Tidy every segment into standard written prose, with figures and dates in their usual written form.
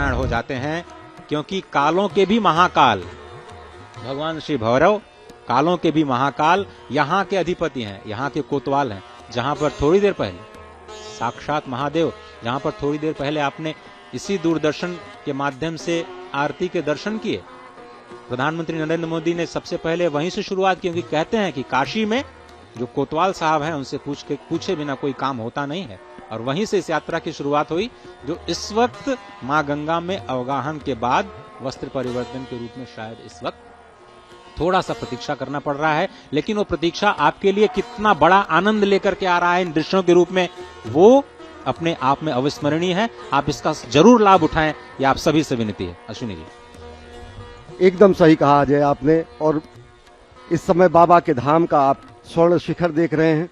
हो जाते हैं, क्योंकि कालों के भी महाकाल भगवान श्री भैरव, कालों के भी महाकाल यहाँ के अधिपति हैं, यहाँ के कोतवाल हैं। जहां पर थोड़ी देर पहले साक्षात महादेव, जहां पर थोड़ी देर पहले आपने इसी दूरदर्शन के माध्यम से आरती के दर्शन किए। प्रधानमंत्री नरेंद्र मोदी ने सबसे पहले वहीं से शुरुआत की, क्योंकि कहते हैं कि काशी में जो कोतवाल साहब हैं उनसे पूछे बिना कोई काम होता नहीं है, और वहीं से इस यात्रा की शुरुआत हुई, जो इस वक्त मां गंगा में अवगाहन के बाद वस्त्र परिवर्तन के रूप में शायद इस वक्त थोड़ा सा प्रतीक्षा करना पड़ रहा है। लेकिन वो प्रतीक्षा आपके लिए कितना बड़ा आनंद लेकर के आ रहा है इन दृश्यों के रूप में, वो अपने आप में अविस्मरणीय है। आप इसका जरूर लाभ उठाएं, ये आप सभी से विनती है। अश्विनी जी, एकदम सही कहा अजय आपने। और इस समय बाबा के धाम का आप स्वर्ण शिखर देख रहे हैं।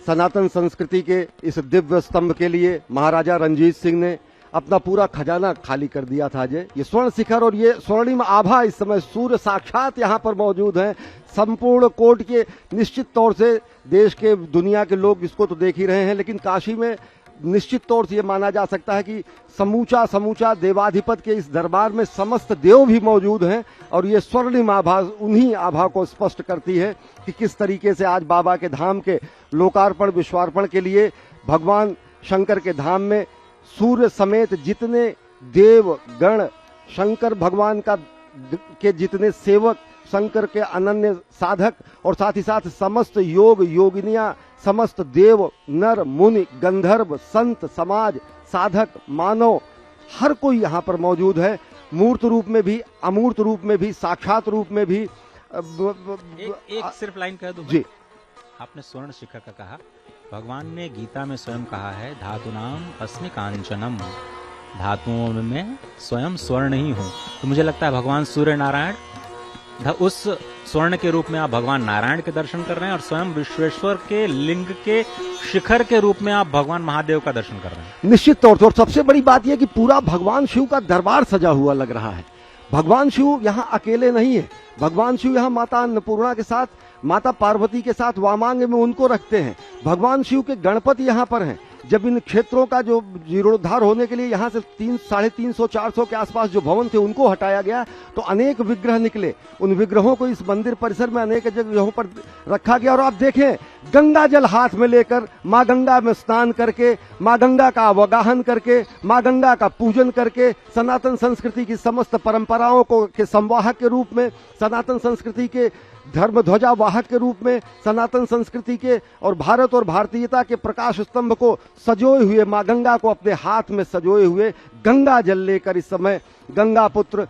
सनातन संस्कृति के इस दिव्य स्तंभ के लिए महाराजा रणजीत सिंह ने अपना पूरा खजाना खाली कर दिया था अजय। ये स्वर्ण शिखर और ये स्वर्णिम आभा, इस समय सूर्य साक्षात यहाँ पर मौजूद हैं। संपूर्ण कोट के निश्चित तौर से देश के दुनिया के लोग इसको तो देख ही रहे हैं, लेकिन काशी में निश्चित तौर से ये माना जा सकता है कि समूचा देवाधिपत के इस दरबार में समस्त देव भी मौजूद हैं। और ये स्वर्णिम आभा उन्हीं आभा को स्पष्ट करती है कि किस तरीके से आज बाबा के धाम के लोकार्पण विश्वार्पण के लिए भगवान शंकर के धाम में सूर्य समेत जितने देव गण, शंकर भगवान के जितने सेवक, शंकर के अनन्य साधक और साथ ही साथ समस्त योग योगिनियां, समस्त देव नर मुनि गंधर्व संत समाज साधक मानव, हर कोई यहाँ पर मौजूद है। मूर्त रूप में भी, अमूर्त रूप में भी, साक्षात रूप में भी। एक सिर्फ लाइन कह दूं जी, आपने स्वर्ण शिखर का कहा। भगवान ने गीता में स्वयं कहा है, धातुनाम अस्मि कांचनम, धातुओं में स्वयं स्वर्ण ही हूं। तो मुझे लगता है भगवान सूर्य नारायण उस स्वर्ण के रूप में आप भगवान नारायण के दर्शन कर रहे हैं, और स्वयं विश्वेश्वर के लिंग के शिखर के रूप में आप भगवान महादेव का दर्शन कर रहे हैं। निश्चित तौर से। और सबसे बड़ी बात यह कि पूरा भगवान शिव का दरबार सजा हुआ लग रहा है। भगवान शिव यहाँ अकेले नहीं है। भगवान शिव यहाँ माता अन्नपूर्णा के साथ, माता पार्वती के साथ वामांग में उनको रखते हैं। भगवान शिव के गणपति यहाँ पर हैं। जब इन क्षेत्रों का जो जीर्णोद्धार होने के लिए यहाँ से 300-400 के आसपास जो भवन थे उनको हटाया गया, तो अनेक विग्रह निकले। उन विग्रहों को इस मंदिर परिसर में अनेक जगहों पर रखा गया। और आप देखें, गंगा जल हाथ में लेकर माँ गंगा में स्नान करके, माँ गंगा का अवगाहन करके, माँ गंगा का पूजन करके, सनातन संस्कृति की समस्त परंपराओं को के संवाहक के रूप में, सनातन संस्कृति के धर्म ध्वजा वाहक के रूप में, सनातन संस्कृति के और भारत और भारतीयता के प्रकाश स्तंभ को सजोए हुए, मां गंगा को अपने हाथ में सजोए हुए गंगा जल लेकर इस समय गंगा पुत्र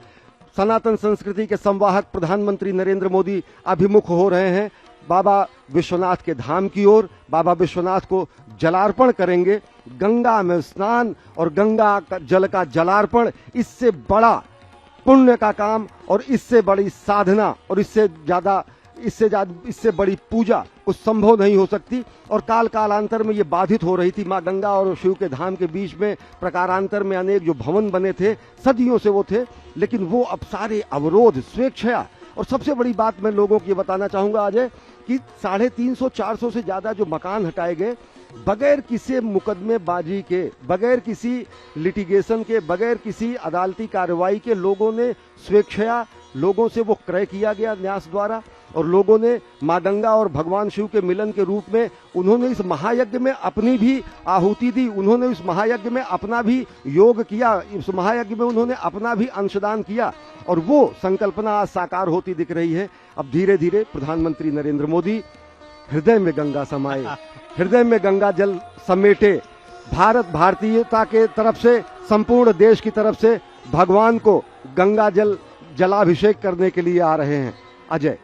सनातन संस्कृति के संवाहक प्रधानमंत्री नरेंद्र मोदी अभिमुख हो रहे हैं बाबा विश्वनाथ के धाम की ओर। बाबा विश्वनाथ को जलार्पण करेंगे। गंगा में स्नान और गंगा जल का जलार्पण, इससे बड़ा पुण्य का काम और इससे बड़ी साधना और इससे बड़ी पूजा कुछ संभव नहीं हो सकती। और कालांतर में ये बाधित हो रही थी। मां गंगा और शिव के धाम के बीच में प्रकारांतर में अनेक जो भवन बने थे, सदियों से वो थे, लेकिन वो अब सारे अवरोध स्वेच्छया। और सबसे बड़ी बात मैं लोगों को ये बताना चाहूंगा अजय कि 350-400 से ज्यादा जो मकान हटाए गए, बगैर किसी मुकदमेबाजी के, बगैर किसी लिटिगेशन के, बगैर किसी अदालती कार्रवाई के लोगों ने स्वेच्छया, लोगों से वो क्रय किया गया न्यास द्वारा। और लोगों ने मां गंगा और भगवान शिव के मिलन के रूप में उन्होंने इस महायज्ञ में अपनी भी आहुति दी। उन्होंने इस महायज्ञ में अपना भी योग किया, इस महायज्ञ में उन्होंने अपना भी अंशदान किया। और वो संकल्पना आज साकार होती दिख रही है। अब धीरे धीरे प्रधानमंत्री नरेंद्र मोदी हृदय में गंगा समाये, हृदय में गंगा जल समेटे, भारत भारतीयता के तरफ से, संपूर्ण देश की तरफ से भगवान को गंगा जलाभिषेक करने के लिए आ रहे हैं। अजय,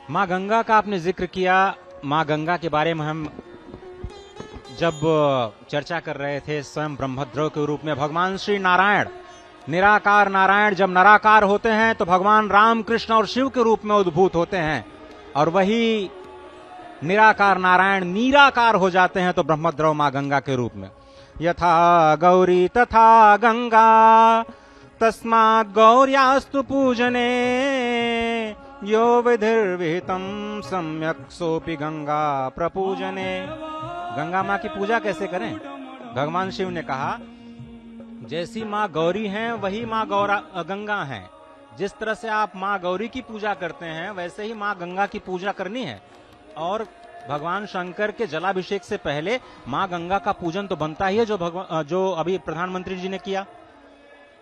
मां गंगा का आपने जिक्र किया। मां गंगा के बारे में हम जब चर्चा कर रहे थे, स्वयं ब्रह्मद्रव के रूप में भगवान श्री नारायण, निराकार नारायण जब निराकार होते हैं तो भगवान राम कृष्ण और शिव के रूप में उद्भूत होते हैं, और वही निराकार नारायण निराकार हो जाते हैं तो ब्रह्मद्रव मां गंगा के रूप में। यथा गौरी तथा गंगा तस्मात् गौर्यास्तु पूजने यो विधिर्विहितं सम्यक सोपि गंगा प्रपूजने। गंगा मां की पूजा कैसे करें? भगवान शिव ने कहा जैसी माँ गौरी हैं वही माँ गंगा हैं। जिस तरह से आप माँ गौरी की पूजा करते हैं वैसे ही माँ गंगा की पूजा करनी है। और भगवान शंकर के जलाभिषेक से पहले माँ गंगा का पूजन तो बनता ही है, जो अभी प्रधानमंत्री जी ने किया।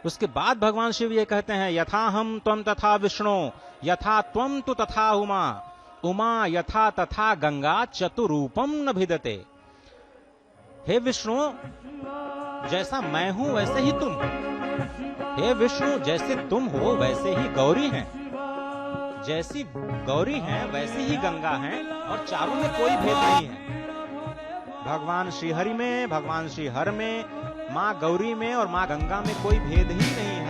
उसके बाद भगवान शिव ये कहते हैं, यथा हम त्वम तथा विष्णु यथा त्वम तु तथा उमा उमा यथा तथा गंगा चतुरूपम न भिदते। हे विष्णु, जैसा मैं हूं वैसे ही तुम। हे विष्णु, जैसे तुम हो वैसे ही गौरी हैं। जैसी गौरी हैं वैसी ही गंगा हैं और चारों में कोई भेद नहीं है। भगवान श्री हरि में, भगवान श्री हर में, माँ गौरी में और माँ गंगा में कोई भेद ही नहीं है।